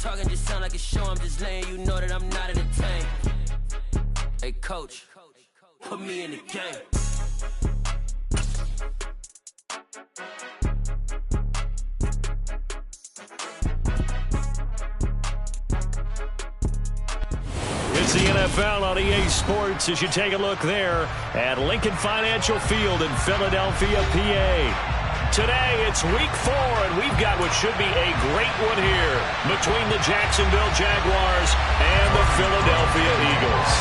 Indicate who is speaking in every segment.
Speaker 1: Talking just sound like a show, I'm just letting you know that I'm not entertained. Hey, coach, put me in the game.
Speaker 2: It's the NFL on EA Sports as you take a look there at Lincoln Financial Field in Philadelphia, PA. Today, it's week 4, and we've got what should be a great one here between the Jacksonville Jaguars and the Philadelphia Eagles.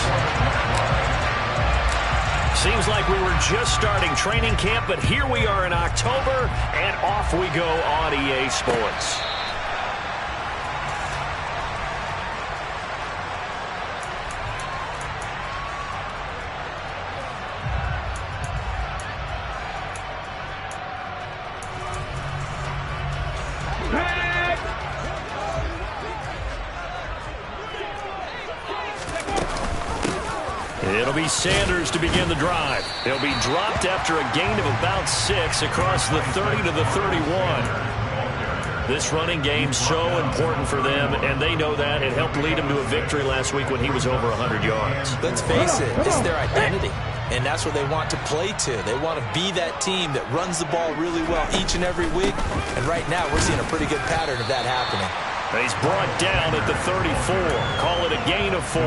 Speaker 2: Seems like we were just starting training camp, but here we are in October, and off we go on EA Sports. It'll be Sanders to begin the drive. He'll be dropped after a gain of about 6 across the 30 to the 31. This running game's so important for them, and they know that. It helped lead them to a victory last week when he was over 100 yards.
Speaker 3: Let's face it, it's their identity, and that's what they want to play to. They want to be that team that runs the ball really well each and every week, and right now we're seeing a pretty good pattern of that happening.
Speaker 2: He's brought down at the 34. Call it a gain of 4.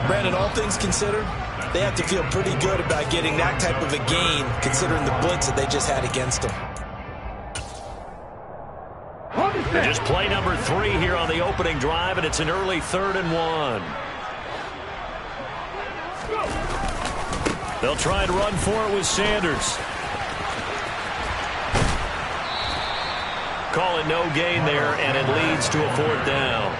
Speaker 3: Brandon, all things considered, they have to feel pretty good about getting that type of a gain considering the blitz that they just had against them.
Speaker 2: Just play number 3 here on the opening drive, and it's an early 3rd and 1. They'll try and run for it with Sanders. Call it no gain there, and it leads to a 4th down.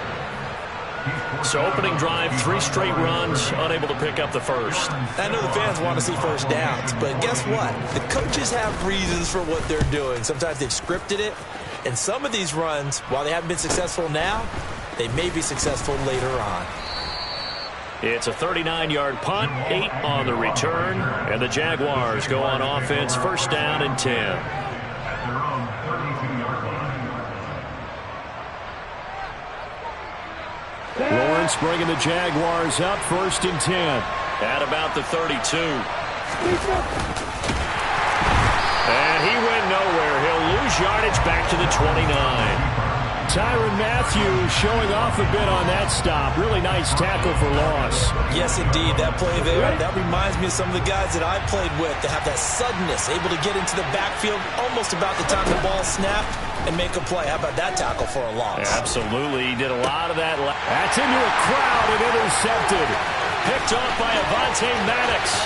Speaker 2: So opening drive, 3 straight runs, unable to pick up the first.
Speaker 3: I know the fans want to see first downs, but guess what? The coaches have reasons for what they're doing. Sometimes they've scripted it, and some of these runs, while they haven't been successful now, they may be successful later on.
Speaker 2: It's a 39-yard punt, 8 on the return, and the Jaguars go on offense, 1st down and 10. Lawrence bringing the Jaguars up, 1st and 10. At about the 32. And he went nowhere. He'll lose yardage back to the 29. Tyrann Mathieu showing off a bit on that stop. Really nice tackle for loss.
Speaker 3: Yes, indeed. That play there, that reminds me of some of the guys that I played with that have that suddenness, able to get into the backfield almost about the time the ball snapped and make a play. How about that tackle for a loss?
Speaker 2: Absolutely. He did a lot of that. That's into a crowd and intercepted. Picked off by Avonte Maddox.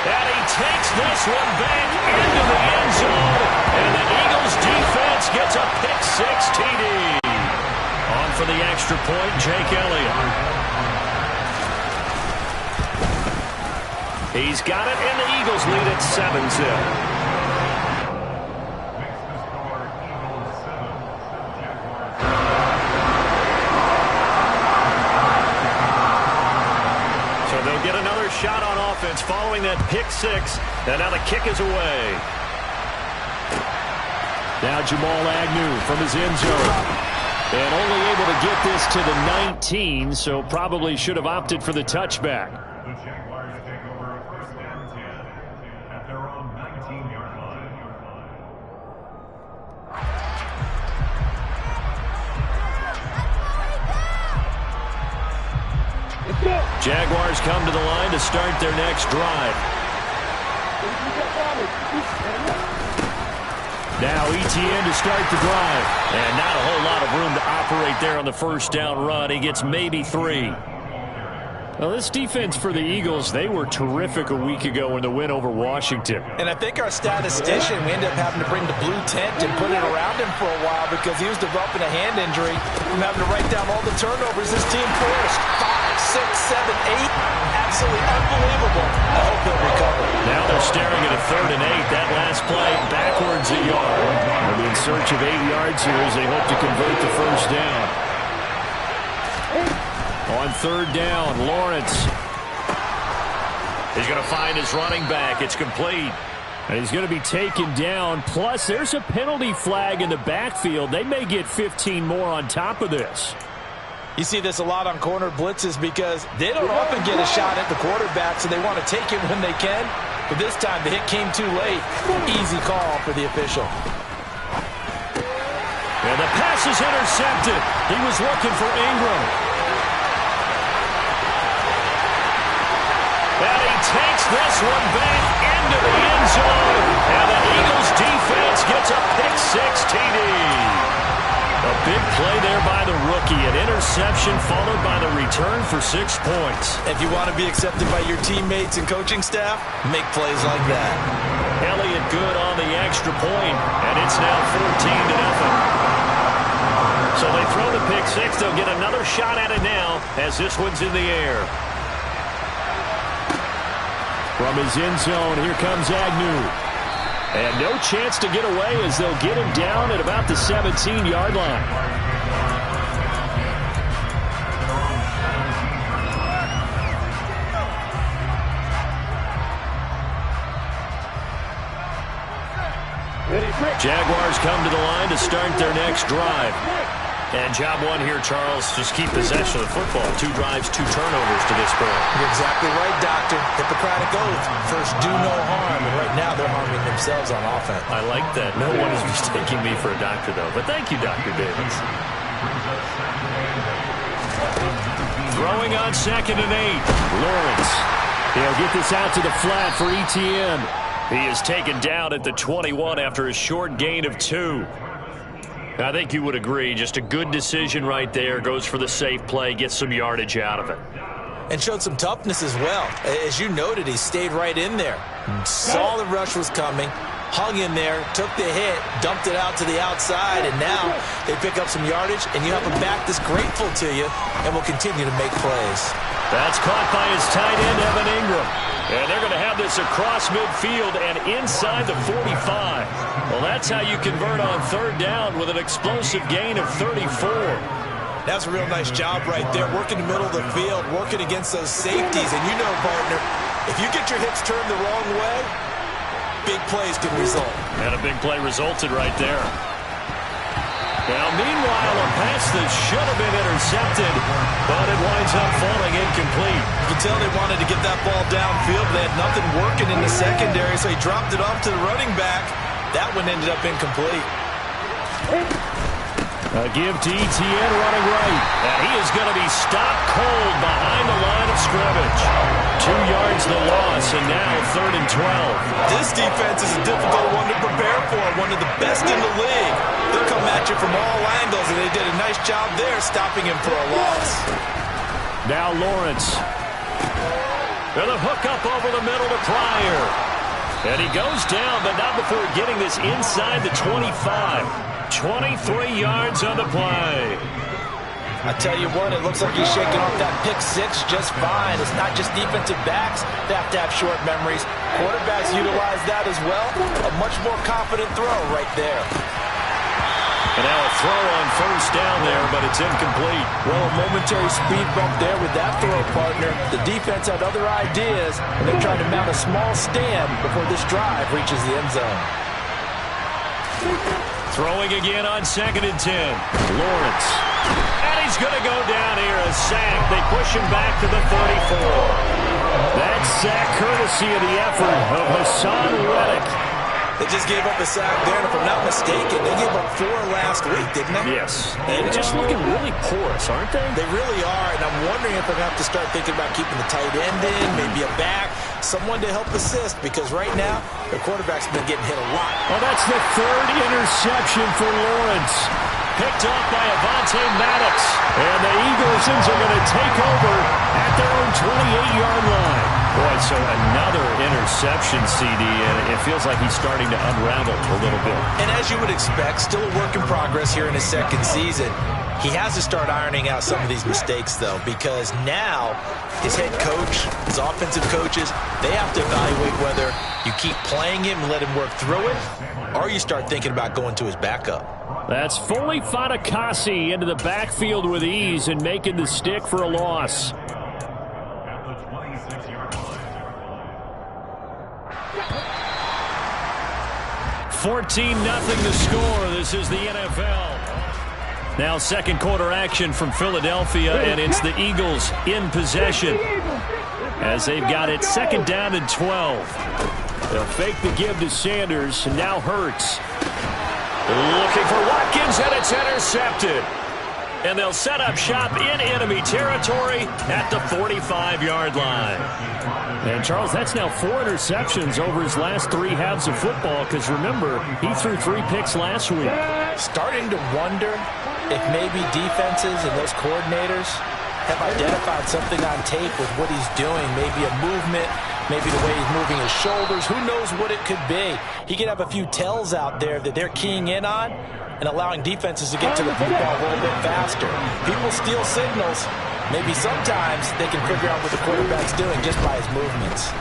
Speaker 2: And he takes this one back into the end zone. And the Eagles defense gets a pick-6 TD. On for the extra point, Jake Elliott. He's got it, and the Eagles lead at 7-0. They'll get another shot on offense following that pick-6, and now the kick is away. Now Jamal Agnew from his end zone. And only able to get this to the 19, so probably should have opted for the touchback.
Speaker 4: The Jaguars take over 1st and 10 at their own 19-yard line.
Speaker 2: Jaguars come to the line to start their next drive. Now Etienne to start the drive. And not a whole lot of room to operate there on the 1st down run. He gets maybe 3. Well, this defense for the Eagles, they were terrific a week ago in the win over Washington.
Speaker 3: And I think our statistician, we ended up having to bring the blue tent and put it around him for a while because he was developing a hand injury from having to write down all the turnovers this team forced. 5, 6, 7, 8. Absolutely unbelievable. I hope he'll recover.
Speaker 2: Now they're staring at a 3rd and 8. That last play backwards a yard. They'll be in search of 8 yards here as they hope to convert the 1st down. On 3rd down, Lawrence. He's going to find his running back. It's complete. And he's going to be taken down. Plus, there's a penalty flag in the backfield. They may get 15 more on top of this.
Speaker 3: You see this a lot on corner blitzes because they don't often get a shot at the quarterback, so they want to take it when they can. But this time, the hit came too late. Easy call for the official.
Speaker 2: And the pass is intercepted. He was looking for Ingram. And he takes this one back into the end zone. And the Eagles defense gets a pick-6 TD. A big play there by the rookie. An interception followed by the return for 6 points.
Speaker 3: If you want to be accepted by your teammates and coaching staff, make plays like that.
Speaker 2: Elliott good on the extra point, and it's now 14-0. So they throw the pick-6. They'll get another shot at it now as this one's in the air. From his end zone, here comes Agnew. And no chance to get away as they'll get him down at about the 17-yard line. Jaguars come to the line to start their next drive. And job one here, Charles, just keep possession of the football. 2 drives, 2 turnovers to this point.
Speaker 3: You're exactly right, Doctor. Hippocratic oath. First, do no harm. And right now, they're harming themselves on offense.
Speaker 2: I like that. No one is mistaking me for a doctor, though. But thank you, Dr. Davis. Throwing on 2nd and 8. Lawrence. He'll get this out to the flat for ETN. He is taken down at the 21 after a short gain of 2. I think you would agree. Just a good decision right there. Goes for the safe play, gets some yardage out of it.
Speaker 3: And showed some toughness as well. As you noted, he stayed right in there. Saw the rush was coming, hung in there, took the hit, dumped it out to the outside, and now they pick up some yardage, and you have a back that's grateful to you and will continue to make plays.
Speaker 2: That's caught by his tight end, Evan Ingram. And they're going to have this across midfield and inside the 45. Well, that's how you convert on 3rd down with an explosive gain of 34.
Speaker 3: That's a real nice job right there, working the middle of the field, working against those safeties. And you know, partner, if you get your hips turned the wrong way, big plays can result.
Speaker 2: And a big play resulted right there. Now, meanwhile, a pass that should have been intercepted, but it winds up falling incomplete.
Speaker 3: You can tell they wanted to get that ball downfield. They had nothing working in the secondary, so he dropped it off to the running back. That one ended up incomplete.
Speaker 2: A give to ETN running right. And he is going to be stopped cold behind the line of scrimmage. 2 yards the loss, and now 3rd and 12.
Speaker 3: This defense is a difficult one to prepare for, one of the best in the league. They'll come at you from all angles, and they did a nice job there stopping him for a loss.
Speaker 2: Now Lawrence. And a hook up over the middle to Pryor. And he goes down, but not before getting this inside the 25. 23 yards on the play.
Speaker 3: I tell you what, it looks like he's shaking off that pick-6 just fine. It's not just defensive backs that have to have short memories. Quarterbacks utilize that as well. A much more confident throw right there.
Speaker 2: And now a throw on 1st down there, but it's incomplete.
Speaker 3: Well, a momentary speed bump there with that throw, partner. The defense had other ideas, and they're trying to mount a small stand before this drive reaches the end zone.
Speaker 2: Throwing again on 2nd and 10. Lawrence. And he's going to go down here, a sack. They push him back to the 34. That sack courtesy of the effort of Hassan Reddick.
Speaker 3: They just gave up a sack there, and if I'm not mistaken, they gave up 4 last week, didn't they?
Speaker 2: Yes. And just looking really porous, aren't they?
Speaker 3: They really are, and I'm wondering if they're going to have to start thinking about keeping the tight end in, maybe a back, someone to help assist, because right now, the quarterback's been getting hit a lot.
Speaker 2: Well, that's the 3rd interception for Lawrence. Picked up by Avonte Maddox. And the Eaglesons are going to take over at their own 28-yard line. Boy, so another interception, CD, and it feels like he's starting to unravel a little bit.
Speaker 3: And as you would expect, still a work in progress here in his 2nd season. He has to start ironing out some of these mistakes, though, because now his head coach, his offensive coaches, they have to evaluate whether you keep playing him and let him work through it, or you start thinking about going to his backup.
Speaker 2: That's Foley Fatukasi into the backfield with ease and making the stick for a loss. 14-0 the score. This is the NFL. Now second quarter action from Philadelphia, and it's the Eagles in possession as they've got it second down and 12. They'll fake the give to Sanders, and now Hurts. Looking for Watkins, and it's intercepted. And they'll set up shop in enemy territory at the 45-yard line. And, Charles, that's now 4 interceptions over his last 3 halves of football because, remember, he threw 3 picks last week.
Speaker 3: Starting to wonder if maybe defenses and those coordinators have identified something on tape with what he's doing, maybe a movement, maybe the way he's moving his shoulders. Who knows what it could be? He could have a few tells out there that they're keying in on and allowing defenses to get to the football a little bit faster. People steal signals. Maybe sometimes they can figure out what the quarterback's doing just by his movements.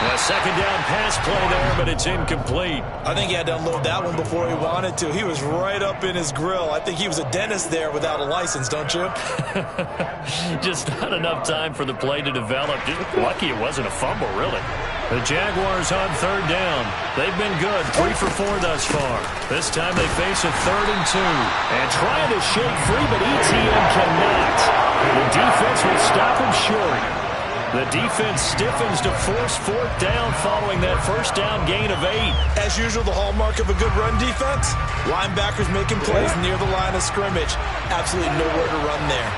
Speaker 2: A second down pass play there, but it's incomplete.
Speaker 3: I think he had to unload that one before he wanted to. He was right up in his grill. I think he was a dentist there without a license, don't you?
Speaker 2: Just not enough time for the play to develop. Just lucky it wasn't a fumble, really. The Jaguars on third down. They've been good, 3 for 4 thus far. This time they face a 3rd and 2. And trying to shake free, but ETN cannot. The defense will stop him short. The defense stiffens to force 4th down following that first down gain of 8.
Speaker 3: As usual, the hallmark of a good run defense, linebackers making plays near the line of scrimmage. Absolutely nowhere to run there.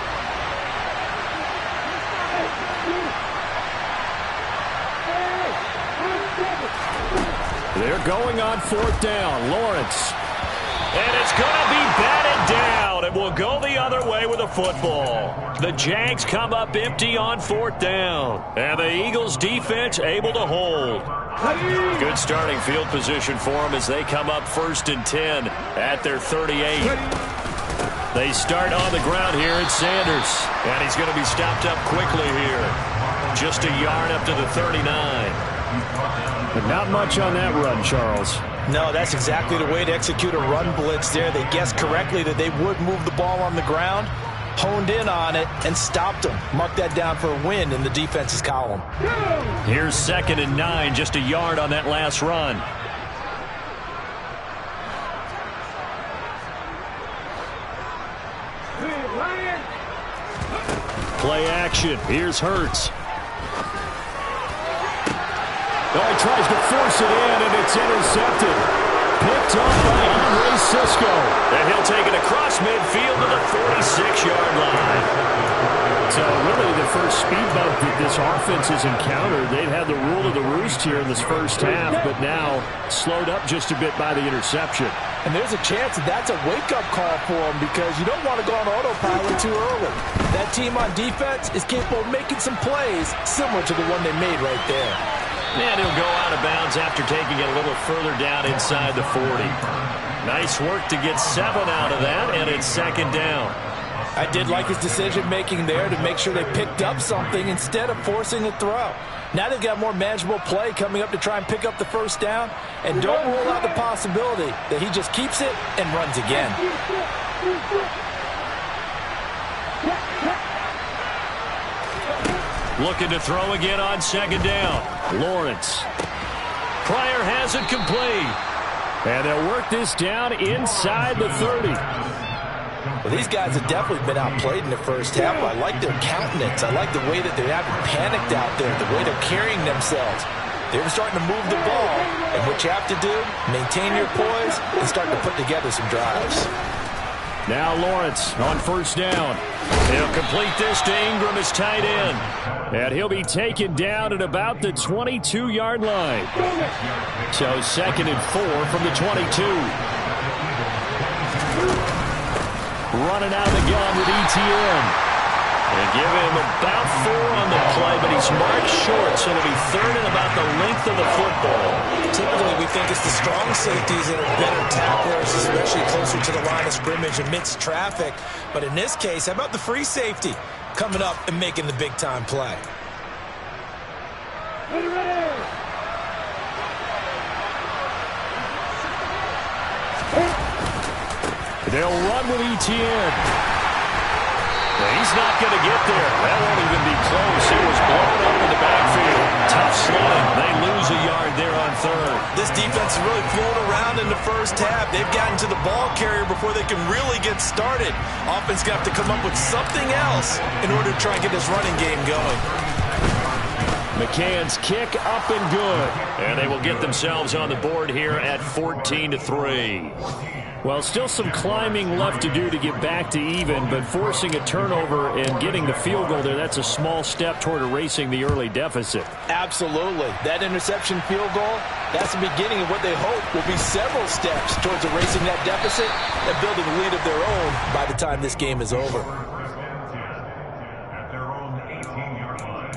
Speaker 2: They're going on 4th down. Lawrence. And it's going to be batted down. It will go the other way with a football. The Jags come up empty on 4th down. And the Eagles defense able to hold. Good starting field position for them as they come up 1st and 10 at their 38. They start on the ground here at Sanders. And he's going to be stopped up quickly here. Just a yard up to the 39. But not much on that run, Charles.
Speaker 3: No, that's exactly the way to execute a run blitz there. They guessed correctly that they would move the ball on the ground, honed in on it, and stopped them. Mark that down for a win in the defense's column.
Speaker 2: Here's 2nd and 9, just a yard on that last run. Play action. Here's Hurts. Oh, he tries to force it in, and it's intercepted. Picked up by Andre Cisco. And he'll take it across midfield to the 46-yard line. So really the first speed bump that this offense has encountered. They've had the rule of the roost here in this first half, but now slowed up just a bit by the interception.
Speaker 3: And there's a chance that that's a wake-up call for them because you don't want to go on autopilot too early. That team on defense is capable of making some plays similar to the one they made right there.
Speaker 2: And he'll go out of bounds after taking it a little further down inside the 40. Nice work to get 7 out of that, and it's 2nd down.
Speaker 3: I did like his decision-making there to make sure they picked up something instead of forcing a throw. Now they've got more manageable play coming up to try and pick up the first down, and don't rule out the possibility that he just keeps it and runs again.
Speaker 2: Looking to throw again on 2nd down. Lawrence. Pryor has it complete. And they'll work this down inside the 30.
Speaker 3: Well, these guys have definitely been outplayed in the first half. I like their countenance. I like the way that they haven't panicked out there, the way they're carrying themselves. They're starting to move the ball. And what you have to do, maintain your poise and start to put together some drives.
Speaker 2: Now Lawrence on 1st down. He'll complete this to Ingram as tight end. And he'll be taken down at about the 22-yard line. So 2nd and 4 from the 22. Running out of the gun with ETN. They give him about 4 on the play, but he's marked short, so it'll be 3rd and about the length of the football.
Speaker 3: Typically, we think it's the strong safeties that are better tacklers, especially closer to the line of scrimmage amidst traffic. But in this case, how about the free safety coming up and making the big-time play?
Speaker 2: They'll run with ETN. He's not going to get there. That won't even be close. He was blown up in the backfield. tough sledding. They lose a yard there on third.
Speaker 3: This defense is really flown around in the first half. They've gotten to the ball carrier before they can really get started. Offense going to have to come up with something else in order to try and get this running game going.
Speaker 2: McCann's kick up and good. And they will get themselves on the board here at 14-3.
Speaker 5: Well, still some climbing left to do to get back to even, but forcing a turnover and getting the field goal there, that's a small step toward erasing the early deficit.
Speaker 3: Absolutely. That interception field goal, that's the beginning of what they hope will be several steps towards erasing that deficit and building a lead of their own by the time this game is over.
Speaker 4: First and 10 at their own 18-yard line.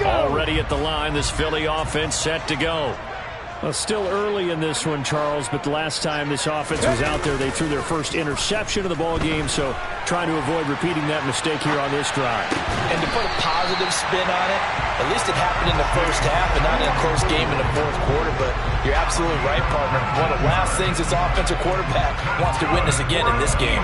Speaker 2: Already at the line, this Philly offense set to go.
Speaker 5: Well, still early in this one, Charles, but the last time this offense was out there, they threw their first interception of the ball game, so trying to avoid repeating that mistake here on this drive.
Speaker 3: And to put a positive spin on it, at least it happened in the first half and not in a close game in the fourth quarter, but you're absolutely right, partner. One of the last things this offensive quarterback wants to witness again in this game.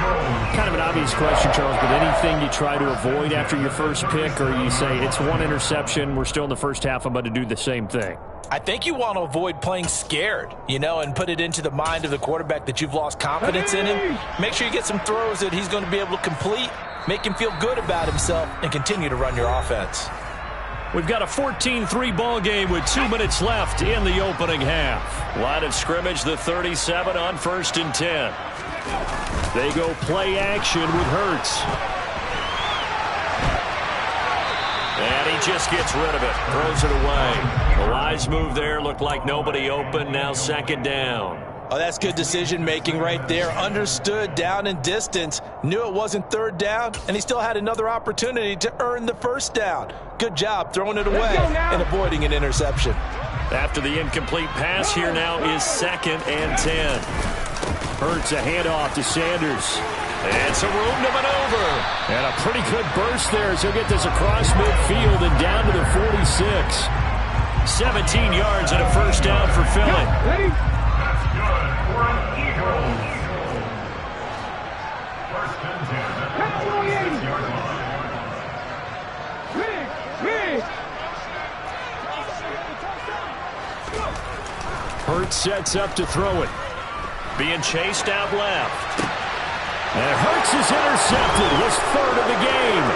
Speaker 5: Kind of an obvious question, Charles, but anything you try to avoid after your first pick, or you say it's one interception, we're still in the first half, I'm about to do the same thing?
Speaker 3: I think you want to avoid playing scared, and put it into the mind of the quarterback that you've lost confidence in him. Make sure you get some throws that he's going to be able to complete, make him feel good about himself, and continue to run your offense.
Speaker 2: We've got a 14-3 ball game with 2 minutes left in the opening half. Line of scrimmage, the 37 on 1st and 10.
Speaker 5: They go play action with Hurts.
Speaker 2: And he just gets rid of it, throws it away. The wise move there, looked like nobody open, now 2nd down.
Speaker 3: Oh, that's good decision-making right there. Understood down and distance, knew it wasn't 3rd down, and he still had another opportunity to earn the 1st down. Good job throwing it away and avoiding an interception.
Speaker 2: After the incomplete pass, here now is 2nd and 10.
Speaker 5: Hurts a handoff to Sanders.
Speaker 2: And some room to maneuver.
Speaker 5: And a pretty good burst there as he'll get this across midfield and down to the 46.
Speaker 2: 17 yards and a 1st down for Philly.
Speaker 4: That's good for an Eagles. 1st and 10 at the 46-yard line.
Speaker 5: Hurts sets up to throw it.
Speaker 2: Being chased out left.
Speaker 5: And Hurts is intercepted. His 3rd of the game.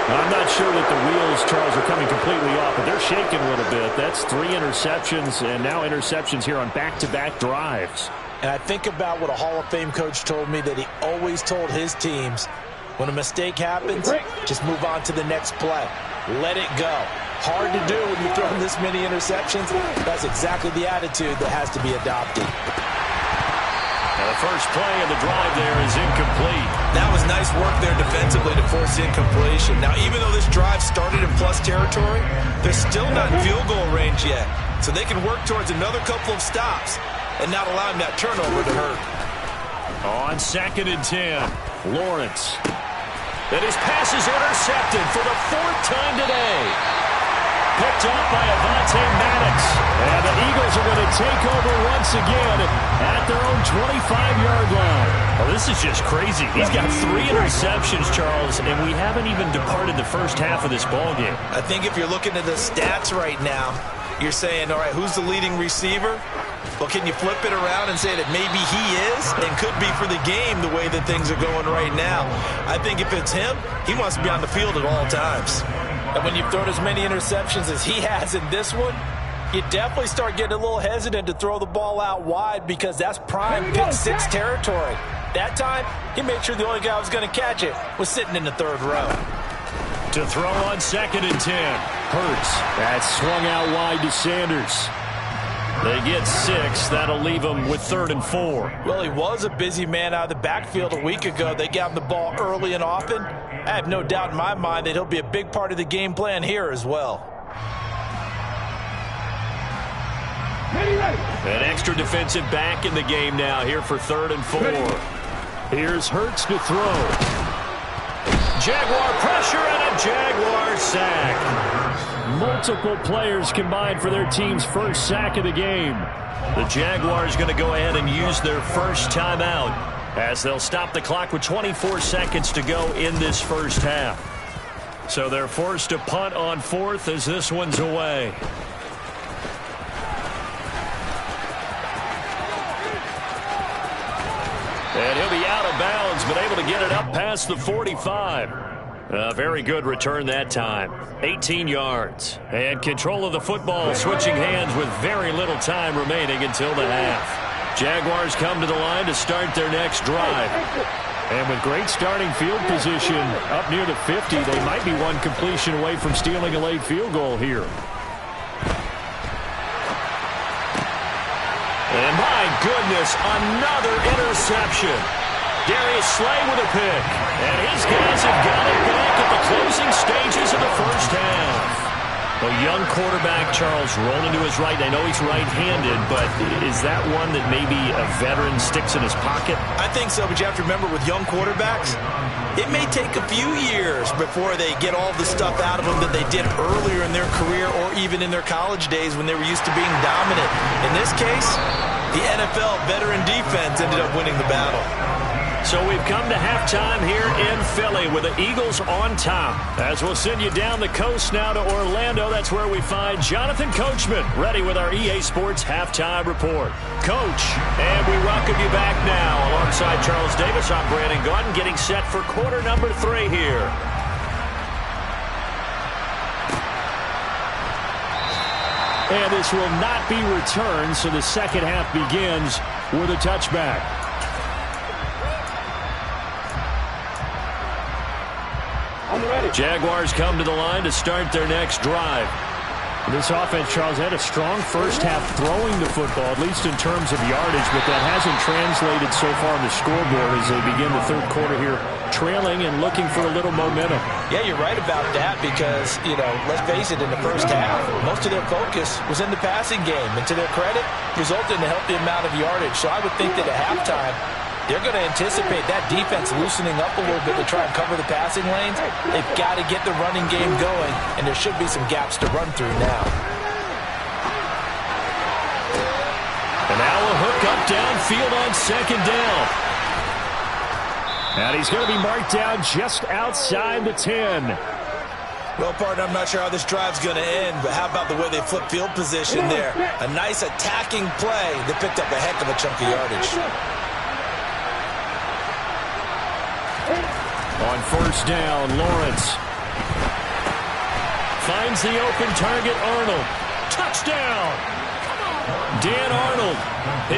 Speaker 5: Now, I'm not sure that the wheels, Charles, are coming completely off, but they're shaking a little bit. That's 3 interceptions, and now interceptions here on back-to-back drives.
Speaker 3: And I think about what a Hall of Fame coach told me that he always told his teams, when a mistake happens, just move on to the next play. Let it go. Hard to do when you're throwing this many interceptions. That's exactly the attitude that has to be adopted.
Speaker 2: Now the first play of the drive there is incomplete.
Speaker 3: That was nice work there defensively to force the incompletion. Now, even though this drive started in plus territory, they're still not in field goal range yet. So they can work towards another couple of stops and not allowing that turnover to hurt.
Speaker 2: On 2nd and 10, Lawrence. And his pass is intercepted for the 4th time today. Picked off by Avonte Maddox. And the Eagles are going to take over once again at their own 25-yard line. Oh, this is just crazy. He's got 3 interceptions, Charles, and we haven't even departed the first half of this ballgame.
Speaker 3: I think if you're looking at the stats right now, you're saying, all right, who's the leading receiver? Well, can you flip it around and say that maybe he is and could be for the game the way that things are going right now? I think if it's him, he wants to be on the field at all times. And when you've thrown as many interceptions as he has in this one, you definitely start getting a little hesitant to throw the ball out wide because that's prime pick 6 territory. That time, he made sure the only guy who was going to catch it was sitting in the 3rd row.
Speaker 2: To throw on 2nd and 10.
Speaker 5: Hurts. That's swung out wide to Sanders.
Speaker 2: They get 6. That'll leave them with 3rd and 4.
Speaker 3: Well, he was a busy man out of the backfield a week ago. They got him the ball early and often. I have no doubt in my mind that he'll be a big part of the game plan here as well.
Speaker 2: An extra defensive back in the game now here for 3rd and 4.
Speaker 5: Here's Hurts to throw.
Speaker 2: Jaguar pressure and a Jaguar sack.
Speaker 5: Multiple players combined for their team's first sack of the game.
Speaker 2: The Jaguars going to go ahead and use their first timeout as they'll stop the clock with 24 seconds to go in this first half. So they're forced to punt on fourth as this one's away. And he'll be out of bounds, but able to get it up past the 45. A very good return that time. 18 yards. And control of the football switching hands with very little time remaining until the half. Jaguars come to the line to start their next drive.
Speaker 5: And with great starting field position up near the 50, they might be one completion away from stealing a late field goal here.
Speaker 2: And my goodness, another interception. Darius Slay with a pick. And his guys have got it back at the closing stages of the first half. A young quarterback, Charles, rolling to his right. I know he's right-handed, but is that one that maybe a veteran sticks in his pocket?
Speaker 3: I think so, but you have to remember with young quarterbacks, it may take a few years before they get all the stuff out of them that they did earlier in their career or even in their college days when they were used to being dominant. In this case, the NFL veteran defense ended up winning the battle.
Speaker 2: So we've come to halftime here in Philly with the Eagles on top. As we'll send you down the coast now to Orlando, that's where we find Jonathan Coachman ready with our EA Sports Halftime Report. Coach, and we welcome you back now. Alongside Charles Davis, I'm Brandon Gaudin, getting set for quarter number 3 here.
Speaker 5: And this will not be returned, so the second half begins with a touchback.
Speaker 2: Jaguars come to the line to start their next drive.
Speaker 5: This offense, Charles, had a strong first half throwing the football, at least in terms of yardage, but that hasn't translated so far on the scoreboard as they begin the third quarter here, trailing and looking for a little momentum.
Speaker 3: Yeah, you're right about that because, let's face it, in the first half, most of their focus was in the passing game. And to their credit, resulted in a healthy amount of yardage. So I would think that at halftime, they're going to anticipate that defense loosening up a little bit to try and cover the passing lanes. They've got to get the running game going, and there should be some gaps to run through now.
Speaker 2: And now a hook up downfield on second down.
Speaker 5: And he's going to be marked down just outside the 10.
Speaker 3: Well, partner, I'm not sure how this drive's going to end, but how about the way they flip field position there? A nice attacking play that picked up a heck of a chunk of yardage.
Speaker 5: On first down, Lawrence
Speaker 2: finds the open target, Arnold. Touchdown! Dan Arnold,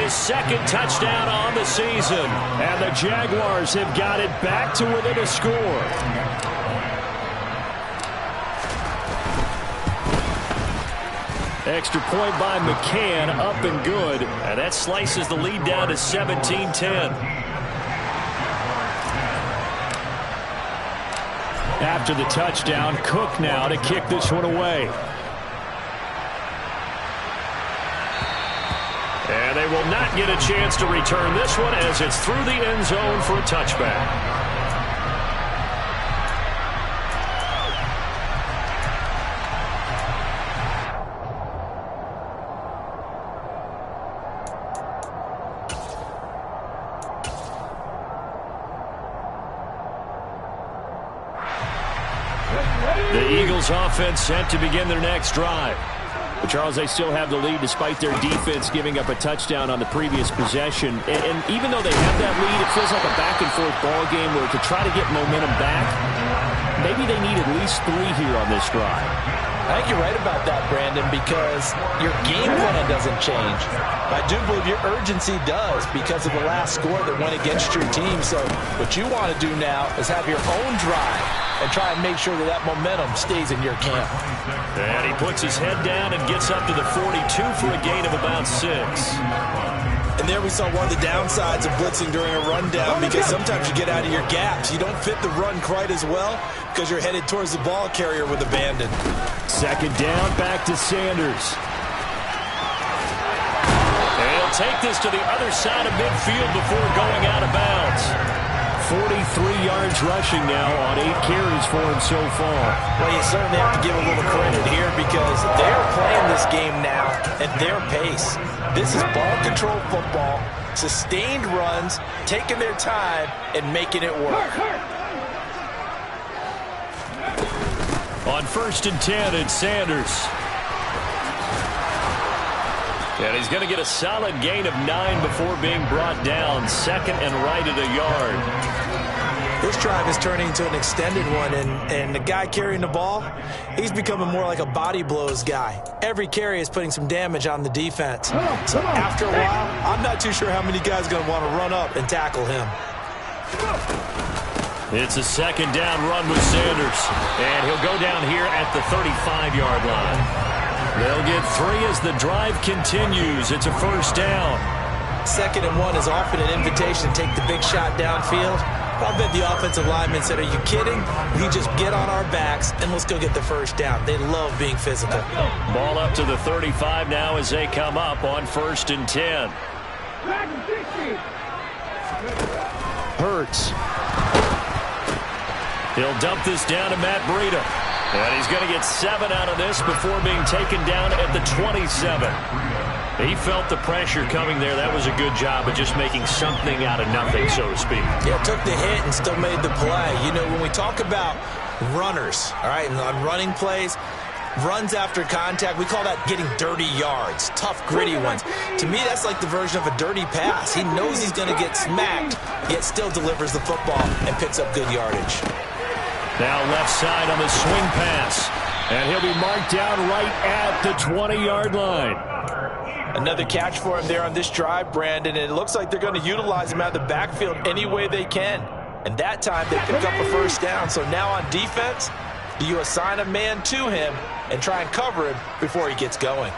Speaker 2: his second touchdown on the season.
Speaker 5: And the Jaguars have got it back to within a score. Extra point by McCann, up and good.
Speaker 2: And that slices the lead down to 17-10.
Speaker 5: After the touchdown, Cook now to kick this one away.
Speaker 2: And they will not get a chance to return this one as it's through the end zone for a touchback. The Eagles offense set to begin their next drive.
Speaker 5: But Charles, they still have the lead despite their defense giving up a touchdown on the previous possession. And even though they have that lead, it feels like a back-and-forth ball game where to try to get momentum back, maybe they need at least 3 here on this drive.
Speaker 3: I think you're right about that, Brandon, because your game plan doesn't change. I do believe your urgency does because of the last score that went against your team. So what you want to do now is have your own drive and try and make sure that that momentum stays in your camp.
Speaker 2: And he puts his head down and gets up to the 42 for a gain of about 6.
Speaker 3: And there we saw one of the downsides of blitzing during a rundown because sometimes you get out of your gaps. You don't fit the run quite as well because you're headed towards the ball carrier with abandon.
Speaker 5: Second down, back to Sanders.
Speaker 2: And he'll take this to the other side of midfield before going out of bounds.
Speaker 5: 43 yards rushing now on 8 carries for him so far.
Speaker 3: Well, you certainly have to give a little credit here because they're playing this game now at their pace. This is ball control football, sustained runs, taking their time, and making it work.
Speaker 5: On 1st and 10, it's Sanders. And he's going to get a solid gain of 9 before being brought down. 2nd and right at a yard.
Speaker 3: This drive is turning into an extended one, and the guy carrying the ball, he's becoming more like a body blows guy. Every carry is putting some damage on the defense. So after a while, I'm not too sure how many guys are going to want to run up and tackle him.
Speaker 5: It's a 2nd down run with Sanders. And he'll go down here at the 35-yard line. They'll get 3 as the drive continues. It's a 1st down.
Speaker 3: 2nd and 1 is often an invitation to take the big shot downfield. I bet the offensive lineman said, are you kidding? We just get on our backs and let's go get the 1st down. They love being physical.
Speaker 5: Ball up to the 35 now as they come up on 1st and 10. Hurts. He'll dump this down to Matt Breida. And he's going to get 7 out of this before being taken down at the 27. He felt the pressure coming there. That was a good job of just making something out of nothing, so to speak.
Speaker 3: Yeah, took the hit and still made the play. You know, when we talk about runners, all right, and on running plays, runs after contact, we call that getting dirty yards, tough, gritty ones. To me, that's like the version of a dirty pass. He knows he's going to get smacked, yet still delivers the football and picks up good yardage.
Speaker 5: Now left side on the swing pass. And he'll be marked down right at the 20-yard line.
Speaker 3: Another catch for him there on this drive, Brandon, and it looks like they're going to utilize him out of the backfield any way they can. And that time they pick up a 1st down. So now on defense, do you assign a man to him and try and cover him before he gets going?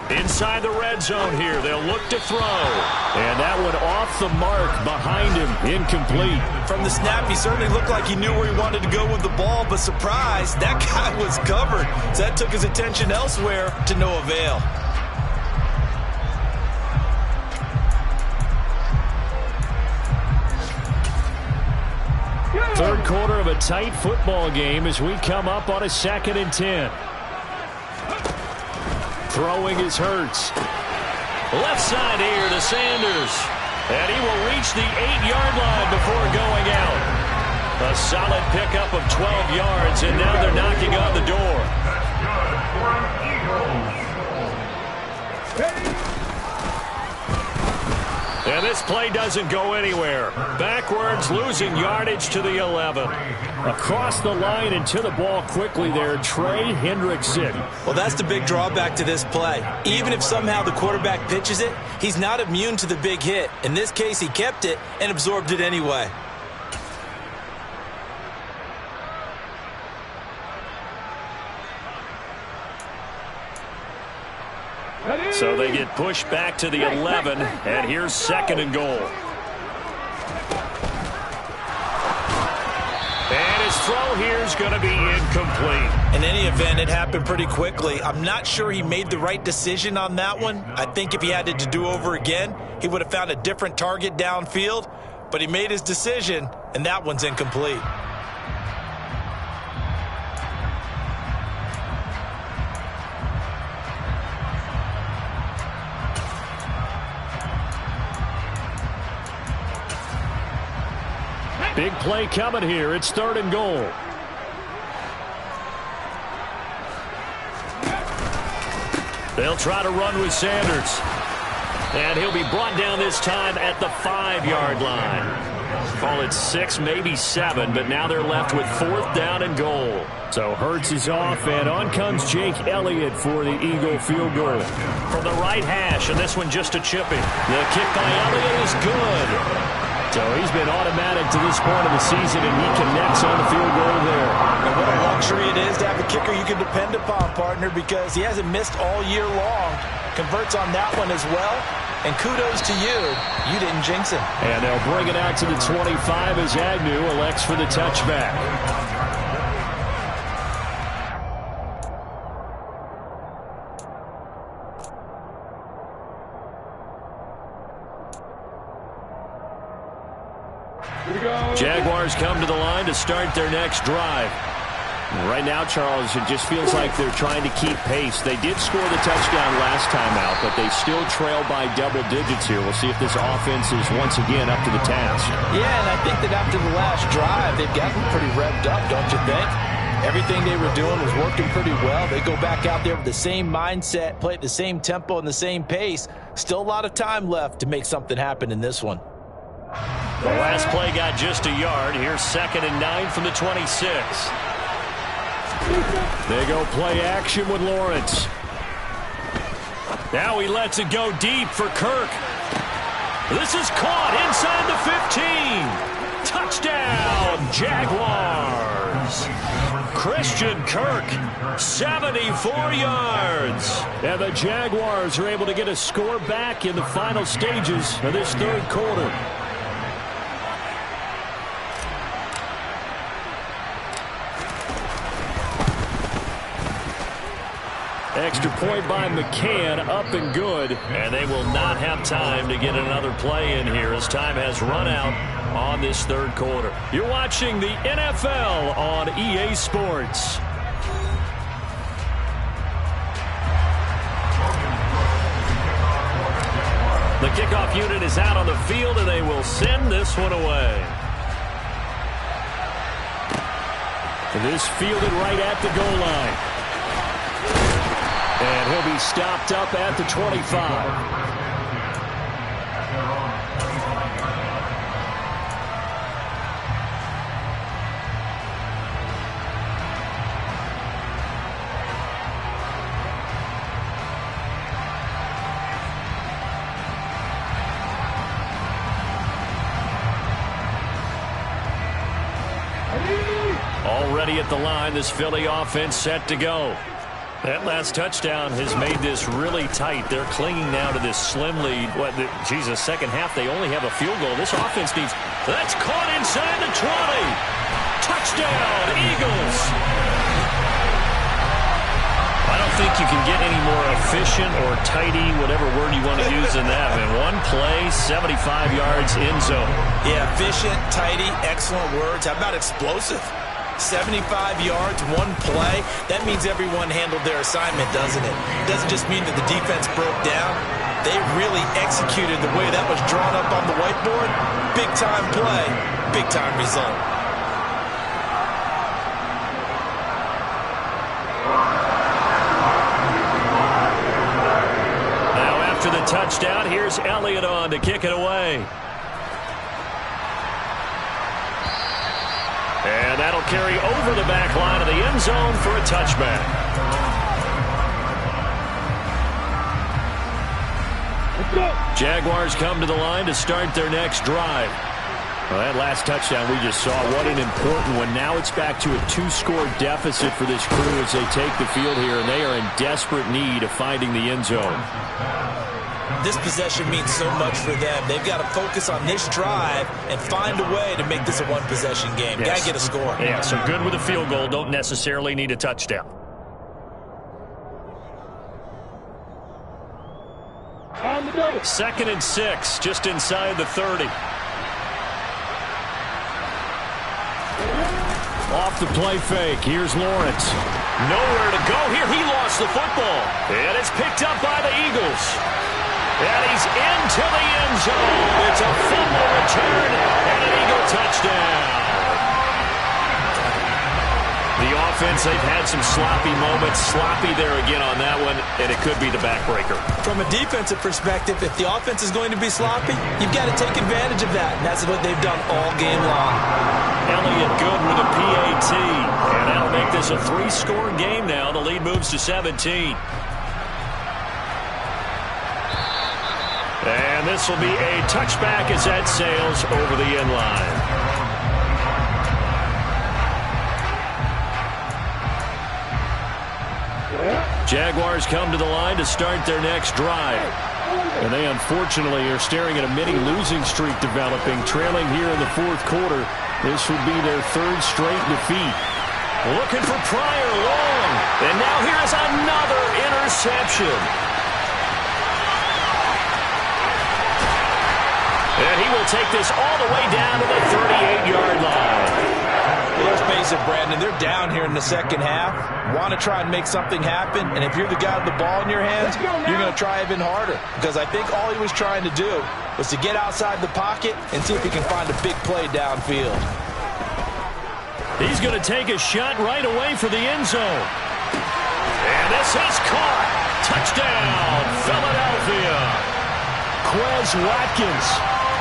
Speaker 5: Inside the red zone here, they'll look to throw. And that one off the mark behind him, incomplete.
Speaker 3: From the snap, he certainly looked like he knew where he wanted to go with the ball, but surprise, that guy was covered. So that took his attention elsewhere to no avail.
Speaker 5: Third quarter of a tight football game as we come up on a 2nd and 10. Throwing is Hurts. Left side here to Sanders. And he will reach the 8-yard line before going out. A solid pickup of 12 yards, and now they're knocking on the door. And this play doesn't go anywhere. Backwards, losing yardage to the 11. Across the line and to the ball quickly there, Trey Hendrickson.
Speaker 3: Well, that's the big drawback to this play. Even if somehow the quarterback pitches it, he's not immune to the big hit. In this case, he kept it and absorbed it anyway.
Speaker 5: So they get pushed back to the 11, and here's 2nd and goal. And his throw here is going to be incomplete.
Speaker 3: In any event, it happened pretty quickly. I'm not sure he made the right decision on that one. I think if he had it to do over again, he would have found a different target downfield, but he made his decision, and that one's incomplete.
Speaker 5: Big play coming here. It's 3rd and goal. They'll try to run with Sanders. And he'll be brought down this time at the 5-yard line. Call it 6, maybe 7, but now they're left with 4th down and goal. So Hurts is off, and on comes Jake Elliott for the Eagle field goal. From the right hash, and this one just a chipping. The kick by Elliott is good. So he's been automatic to this point of the season, and he connects on the field goal there.
Speaker 3: And what a luxury it is to have a kicker you can depend upon, partner, because he hasn't missed all year long. Converts on that one as well. And kudos to you. You didn't jinx him.
Speaker 5: And they'll bring it out to the 25 as Agnew elects for the touchback.
Speaker 2: Jaguars come to the line to start their next drive.
Speaker 5: Right now, Charles, it just feels like they're trying to keep pace. They did score the touchdown last time out, but they still trail by double digits here. We'll see if this offense is once again up to the task.
Speaker 3: Yeah, and I think that after the last drive, they've gotten pretty revved up, don't you think? Everything they were doing was working pretty well. They go back out there with the same mindset, play at the same tempo and the same pace. Still a lot of time left to make something happen in this one.
Speaker 2: The last play got just a yard. Here's 2nd and 9 from the 26.
Speaker 5: They go play action with Lawrence.
Speaker 2: Now he lets it go deep for Kirk. This is caught inside the 15. Touchdown, Jaguars. Christian Kirk, 74 yards.
Speaker 5: And the Jaguars are able to get a score back in the final stages of this third quarter. Extra point by McCann, up and good.
Speaker 2: And they will not have time to get another play in here as time has run out on this third quarter. You're watching the NFL on EA Sports. The kickoff unit is out on the field, and they will send this one away.
Speaker 5: And this fielded right at the goal line. And he'll be stopped up at the 25.
Speaker 2: Already at the line, this Philly offense set to go. That last touchdown has made this really tight. They're clinging now to this slim lead. Jesus, second half, they only have a field goal. This offense needs... That's caught inside the 20. Touchdown, Eagles. I don't think you can get any more efficient or tidy, whatever word you want to use in that. Man, one play, 75 yards in zone.
Speaker 3: Yeah, efficient, tidy, excellent words. How about explosive? 75 yards, one play. That means everyone handled their assignment, doesn't it? It doesn't just mean that the defense broke down. They really executed the way that was drawn up on the whiteboard. Big-time play, big-time result.
Speaker 2: Now after the touchdown, here's Elliott on to kick it away. And that'll carry over the back line of the end zone for a touchback. Jaguars come to the line to start their next drive.
Speaker 5: Well, that last touchdown we just saw, what an important one. Now it's back to a 2-score deficit for this crew as they take the field here, and they are in desperate need of finding the end zone.
Speaker 3: This possession means so much for them. They've got to focus on this drive and find a way to make this a one-possession game.
Speaker 2: Yes.
Speaker 3: Got to get a score.
Speaker 2: Yeah, so good with a field goal. Don't necessarily need a touchdown. Second and 6, just inside the 30.
Speaker 5: Off the play fake. Here's Lawrence.
Speaker 2: Nowhere to go here. He lost the football. And it's picked up by the Eagles. And he's into the end zone. It's a fumble return and an Eagle touchdown. The offense, they've had some sloppy moments. Sloppy there again on that one, and it could be the backbreaker.
Speaker 3: From a defensive perspective, if the offense is going to be sloppy, you've got to take advantage of that, and that's what they've done all game long.
Speaker 2: Elliott good with a PAT, and that'll make this a 3-score game now. The lead moves to 17. And this will be a touchback as that sails over the end line. Jaguars come to the line to start their next drive.
Speaker 5: And they unfortunately are staring at a mini losing streak developing, trailing here in the fourth quarter. This would be their 3rd straight defeat.
Speaker 2: Looking for Pryor long. And now here's another interception. And he will take this all the way down to the 38-yard line.
Speaker 3: Well, let's face it, Brandon, they're down here in the second half. Want to try and make something happen, and if you're the guy with the ball in your hands, you're going to try even harder. Because I think all he was trying to do was to get outside the pocket and see if he can find a big play downfield.
Speaker 2: He's going to take a shot right away for the end zone. And this is caught. Touchdown, Philadelphia. Quez Watkins,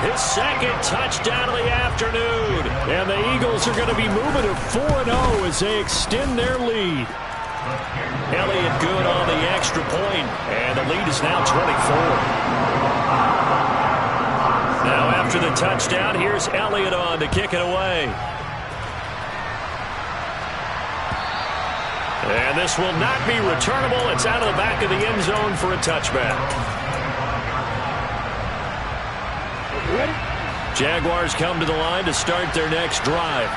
Speaker 2: his second touchdown of the afternoon. And the Eagles are going to be moving to 4-0 as they extend their lead. Elliott good on the extra point, and the lead is now 24. Now after the touchdown, here's Elliott on to kick it away. And this will not be returnable. It's out of the back of the end zone for a touchback. Jaguars come to the line to start their next drive.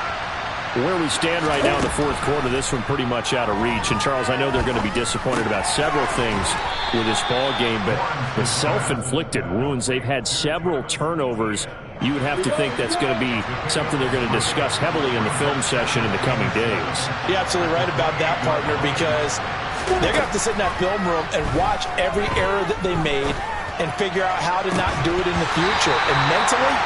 Speaker 2: Where we stand right now in the fourth quarter, this one pretty much out of reach. And, Charles, I know they're going to be disappointed about several things with this ball game, but the self-inflicted wounds, they've had several turnovers. You would have to think that's going to be something they're going to discuss heavily in the film session in the coming days.
Speaker 3: You're absolutely right about that, partner, because they're going to have to sit in that film room and watch every error that they made and figure out how to not do it in the future. And mentally,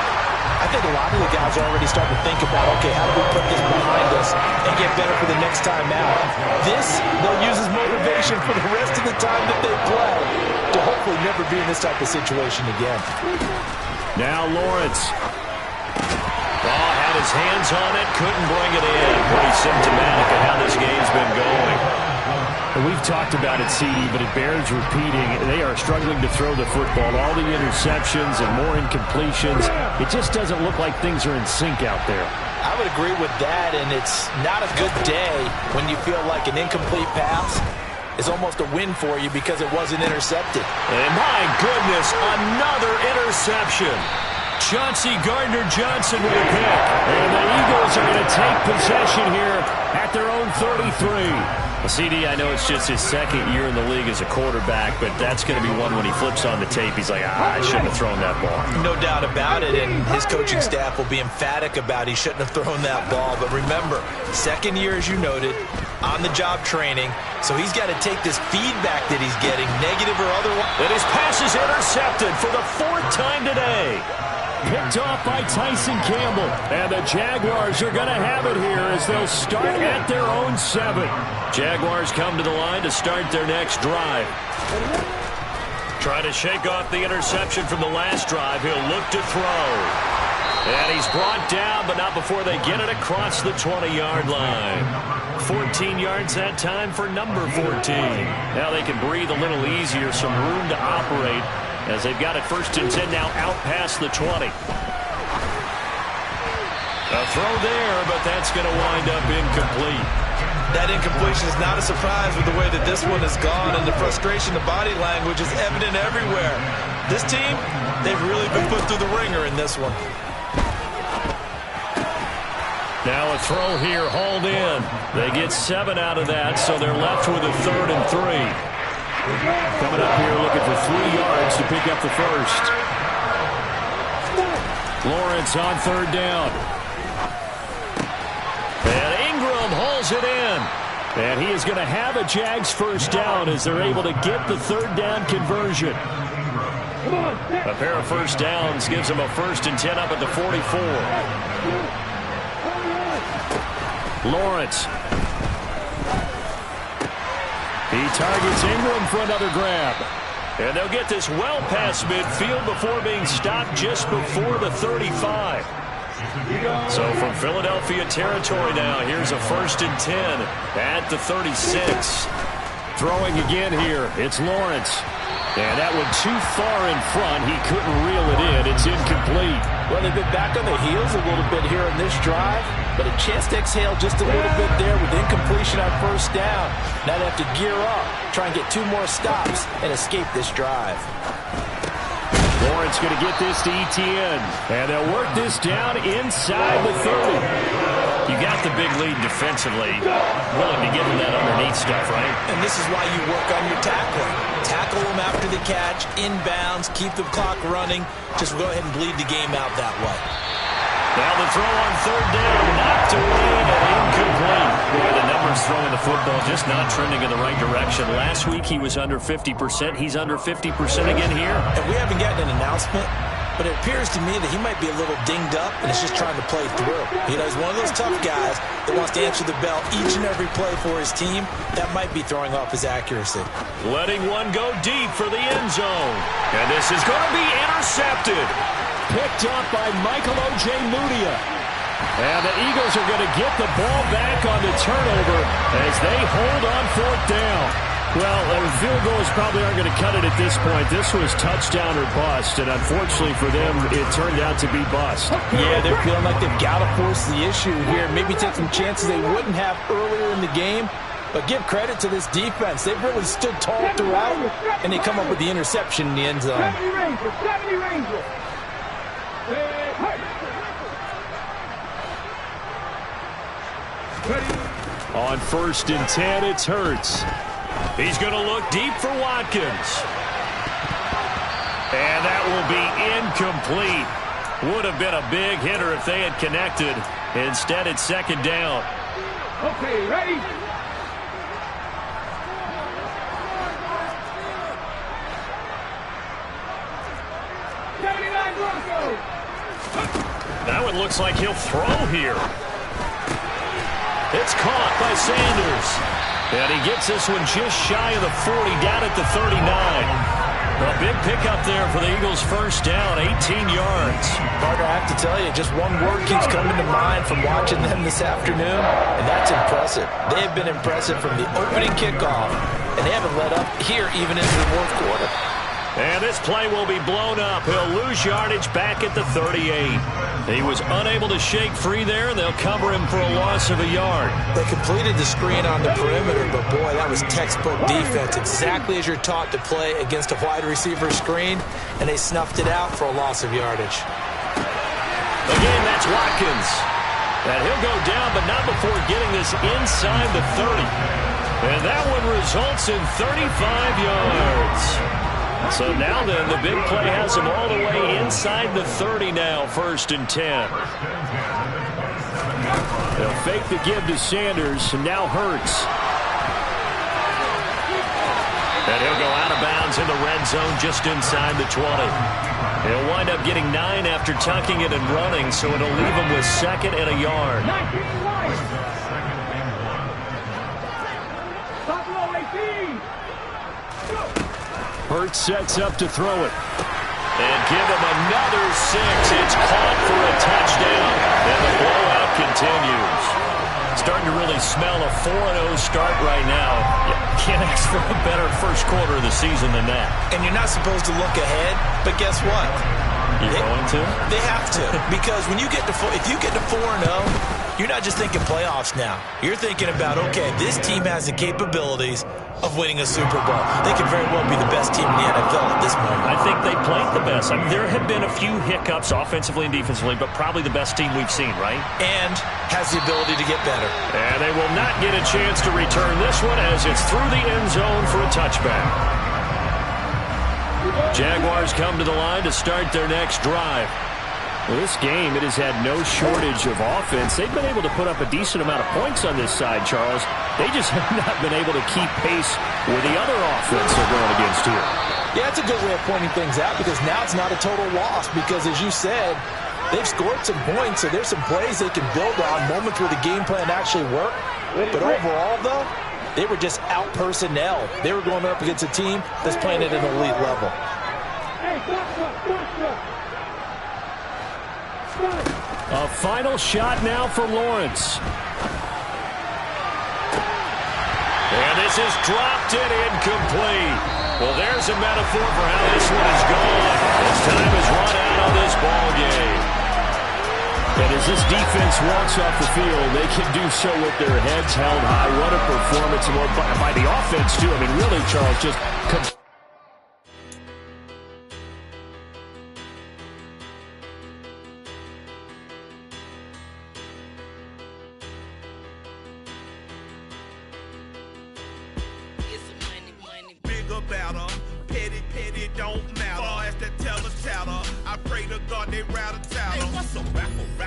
Speaker 3: I think a lot of the guys are already starting to think about, okay, how do we put this behind us and get better for the next time out? This, they'll use as motivation for the rest of the time that they play to hopefully never be in this type of situation again.
Speaker 2: Now Lawrence. Had his hands on it, couldn't bring it in. Pretty symptomatic of how this game's been going.
Speaker 5: And we've talked about it, CD, but it bears repeating. They are struggling to throw the football. All the interceptions and more incompletions. It just doesn't look like things are in sync out there.
Speaker 3: I would agree with that, and it's not a good day when you feel like an incomplete pass is almost a win for you because it wasn't intercepted.
Speaker 2: And my goodness, another interception. Chauncey Gardner-Johnson with a pick. And the Eagles are going to take possession here at their own 33.
Speaker 5: Well, CD, I know it's just his second year in the league as a quarterback, but that's going to be one when he flips on the tape. He's like, I shouldn't have thrown that ball.
Speaker 3: No doubt about it, and his coaching staff will be emphatic about he shouldn't have thrown that ball. But remember, second year, as you noted, on-the-job training, so he's got to take this feedback that he's getting, negative or otherwise.
Speaker 2: And his pass is intercepted for the fourth time today.
Speaker 5: Picked off by Tyson Campbell.
Speaker 2: And the Jaguars are going to have it here as they'll start at their own 7. Jaguars come to the line to start their next drive. Trying to shake off the interception from the last drive. He'll look to throw. And he's brought down, but not before they get it across the 20-yard line. 14 yards that time for number 14. Now they can breathe a little easier, some room to operate as they've got it 1st and 10 now out past the 20. A throw there, but that's going to wind up incomplete.
Speaker 3: That incompletion is not a surprise with the way that this one has gone, and the frustration, the body language is evident everywhere. This team, they've really been put through the ringer in this one.
Speaker 2: Now a throw here, hauled in. They get 7 out of that, so they're left with a 3rd and 3.
Speaker 5: Coming up here looking for 3 yards to pick up the first.
Speaker 2: Lawrence on 3rd down. And Ingram hauls it in.
Speaker 5: And he is going to have a Jags first down as they're able to get the 3rd down conversion.
Speaker 2: A pair of first downs gives them a 1st and 10 up at the 44.
Speaker 5: Lawrence. He targets Ingram for another grab.
Speaker 2: And they'll get this well past midfield before being stopped just before the 35. So from Philadelphia territory now, here's a 1st and 10 at the 36.
Speaker 5: Throwing again here, it's Lawrence. And that one too far in front. He couldn't reel it in. It's incomplete.
Speaker 3: Well, they've been back on the heels a little bit here in this drive, but a chance to exhale just a little bit there with incompletion on 1st down. Now they have to gear up, try and get 2 more stops, and escape this drive.
Speaker 5: Lawrence going to get this to Etienne.
Speaker 2: And they'll work this down inside the 30. You got the big lead defensively. Willing to give them that underneath stuff, right?
Speaker 3: And this is why you work on your tackling. Tackle them after the catch, inbounds, keep the clock running. Just go ahead and bleed the game out that way.
Speaker 2: Now the throw on third down, knocked away and incomplete. Boy, the numbers throwing the football just not trending in the right direction. Last week he was under 50%. He's under 50% again here.
Speaker 3: And we haven't gotten an announcement, but it appears to me that he might be a little dinged up and is just trying to play through. You know, he's one of those tough guys that wants to answer the bell each and every play for his team. That might be throwing off his accuracy.
Speaker 2: Letting one go deep for the end zone. And this is going to be intercepted.
Speaker 5: Picked up by Michael Ojemudia. And the Eagles are going to get the ball back on the turnover as they hold on fourth down. Well, field goals probably aren't going to cut it at this point. This was touchdown or bust, and unfortunately for them, it turned out to be bust.
Speaker 3: Yeah, they're feeling like they've got to force the issue here. Maybe take some chances they wouldn't have earlier in the game. But give credit to this defense. They've really stood tall throughout, and they come up with the interception in the end zone.
Speaker 6: 70 Rangers.
Speaker 5: On 1st and 10, it's Hurts.
Speaker 2: He's going to look deep for Watkins. And that will be incomplete. Would have been a big hitter if they had connected. Instead, it's second down.
Speaker 6: Okay, ready?
Speaker 2: Now it looks like he'll throw here. It's caught by Sanders. And he gets this one just shy of the 40, down at the 39. A big pickup there for the Eagles' first down, 18 yards.
Speaker 3: Partner, I have to tell you, just one word keeps coming to mind from watching them this afternoon, and that's impressive. They have been impressive from the opening kickoff, and they haven't let up here even into the fourth quarter.
Speaker 2: And this play will be blown up. He'll lose yardage back at the 38. He was unable to shake free there, and they'll cover him for a loss of a yard.
Speaker 3: They completed the screen on the perimeter, but boy, that was textbook defense, exactly as you're taught to play against a wide receiver screen, and they snuffed it out for a loss of yardage.
Speaker 2: Again, that's Watkins. And he'll go down, but not before getting this inside the 30. And that one results in 35 yards. So now then, the big play has him all the way inside the 30 now, 1st and 10.
Speaker 5: They'll fake the give to Sanders, and now Hurts.
Speaker 2: And he'll go out of bounds in the red zone just inside the 20. He'll wind up getting 9 after tucking it and running, so it'll leave him with 2nd and a yard.
Speaker 5: Hurts sets up to throw it.
Speaker 2: And give him another 6. It's caught for a touchdown. And the blowout continues. Starting to really smell a 4-0 start right now. You can't ask for a better first quarter of the season than that.
Speaker 3: And you're not supposed to look ahead, but guess what?
Speaker 2: You're going to?
Speaker 3: They have to. Because when you get to if you get to 4-0, you're not just thinking playoffs now. You're thinking about, okay, this team has the capabilities of winning a Super Bowl. They could very well be the best team in the NFL at this moment.
Speaker 2: I think they played the best. I mean, there have been a few hiccups offensively and defensively, but probably the best team we've seen, right?
Speaker 3: And has the ability to get better.
Speaker 2: And they will not get a chance to return this one as it's through the end zone for a touchback. Jaguars come to the line to start their next drive.
Speaker 5: Well, this game, it has had no shortage of offense. They've been able to put up a decent amount of points on this side, Charles. They just have not been able to keep pace with the other offense they're going against here.
Speaker 3: Yeah, that's a good way of pointing things out because now it's not a total loss because, as you said, they've scored some points, so there's some plays they can build on, moments where the game plan actually worked. But overall, though, they were just out personnel. They were going up against a team that's playing at an elite level.
Speaker 5: A final shot now for Lawrence.
Speaker 2: And this is dropped and incomplete. Well, there's a metaphor for how this one is gone. As time is run out on this ball game.
Speaker 5: And as this defense walks off the field, they can do so with their heads held high. What a performance by the offense, too. I mean, really, Charles, just...
Speaker 7: bigger, better. Petty, don't matter. Far as that tell us chatter, I pray to God they rattle tatter. Hey, what's a rapper?